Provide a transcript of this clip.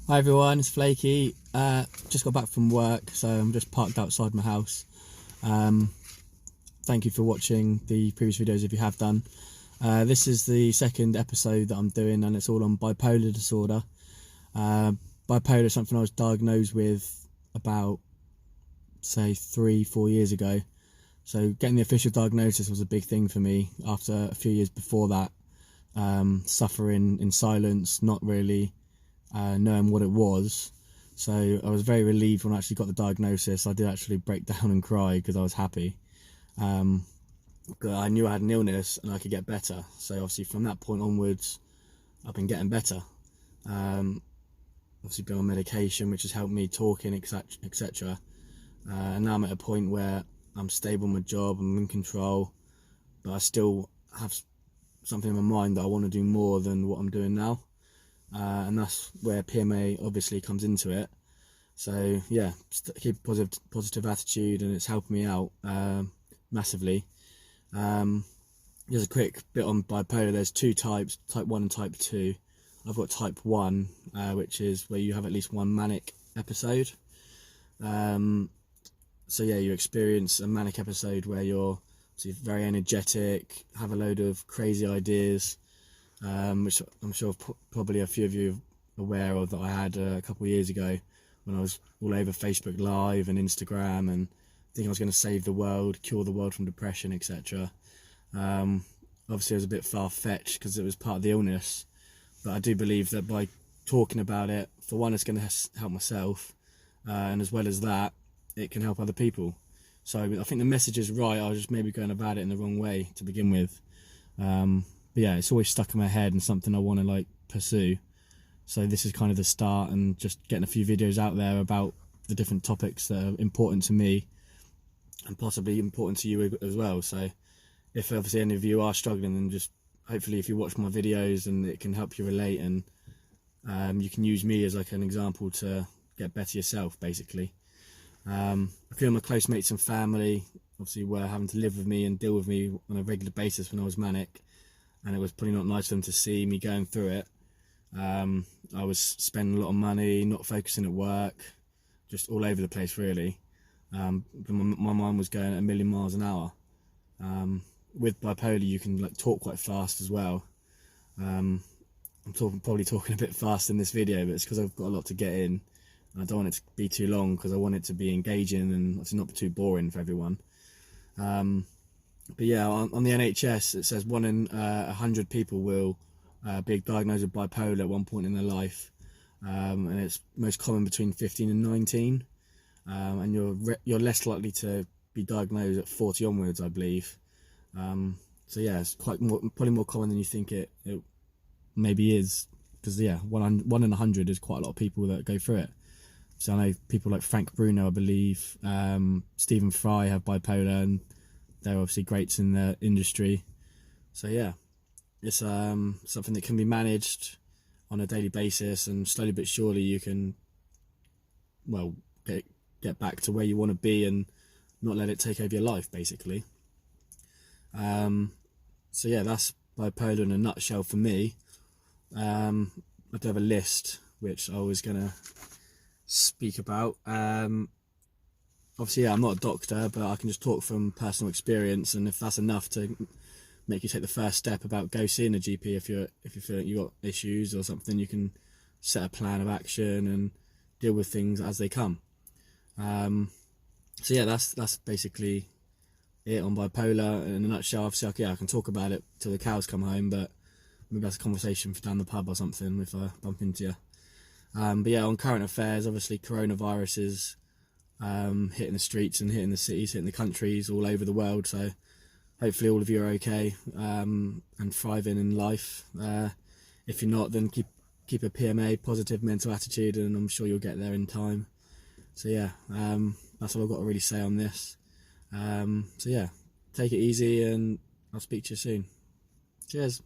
Hi everyone, it's Flaky. Just got back from work, so I'm just parked outside my house. Thank you for watching the previous videos if you have done. This is the second episode that I'm doing, and it's all on bipolar disorder. Bipolar is something I was diagnosed with about, say, 3-4 years ago. So getting the official diagnosis was a big thing for me after a few years before that, suffering in silence, not really knowing what it was. So I was very relieved when I actually got the diagnosis. I did actually break down and cry because I was happy. I knew I had an illness and I could get better. So obviously from that point onwards, I've been getting better. Obviously been on medication, which has helped me talking, etc. And now I'm at a point where I'm stable in my job, I'm in control, but I still have something in my mind that I want to do more than what I'm doing now. And that's where P.M.A obviously comes into it. So yeah, keep a positive attitude, and it's helped me out massively. Just a quick bit on bipolar. There's two types, type 1 and type 2. I've got type 1, which is where you have at least one manic episode. So yeah, you experience a manic episode where you're very energetic, have a load of crazy ideas, which I'm sure probably a few of you are aware of, that I had a couple of years ago when I was all over Facebook Live and Instagram and thinking I was going to save the world, cure the world from depression, etc. Obviously it was a bit far-fetched because it was part of the illness, but I do believe that by talking about it, for one, it's going to help myself, and as well as that, it can help other people. So I think the message is right. I was just maybe going about it in the wrong way to begin with. But yeah, it's always stuck in my head and something I want to pursue. So this is kind of the start, and just getting a few videos out there about the different topics that are important to me and possibly important to you as well. So if obviously any of you are struggling, then just hopefully if you watch my videos, and it can help you relate, and you can use me as an example to get better yourself, basically. A few of my close mates and family obviously were having to live with me and deal with me on a regular basis when I was manic, and it was probably not nice for them to see me going through it. I was spending a lot of money, not focusing at work, just all over the place really. My mind was going at 1,000,000 miles an hour. With bipolar you can talk quite fast as well. I'm probably talking a bit fast in this video, but it's because I've got a lot to get in. I don't want it to be too long because I want it to be engaging and obviously not too boring for everyone. But yeah, on the NHS it says 1 in 100 people will be diagnosed with bipolar at one point in their life, and it's most common between 15 and 19, and you're less likely to be diagnosed at 40 onwards, I believe. So yeah, it's probably more common than you think it maybe is, because yeah, 1 in 100 is quite a lot of people that go through it. So I know people like Frank Bruno, I believe, Stephen Fry have bipolar, and they're obviously greats in the industry. So yeah, it's something that can be managed on a daily basis, and slowly but surely you can, well, get back to where you want to be and not let it take over your life, basically. So yeah, that's bipolar in a nutshell for me. I do have a list which I was gonna speak about. Obviously, yeah, I'm not a doctor, but I can just talk from personal experience, and if that's enough to make you take the first step about go seeing a GP, if you feel like you got issues or something, you can set a plan of action and deal with things as they come. So yeah, that's basically it on bipolar in a nutshell. Obviously, I can talk about it till the cows come home, but maybe that's a conversation for down the pub or something if I bump into you. But yeah, on current affairs, obviously coronavirus is hitting the streets and hitting the cities, hitting the countries all over the world. So hopefully all of you are okay and thriving in life. If you're not, then keep a P.M.A, positive mental attitude, and I'm sure you'll get there in time. So yeah, that's all I've got to really say on this. So yeah, take it easy, and I'll speak to you soon. Cheers.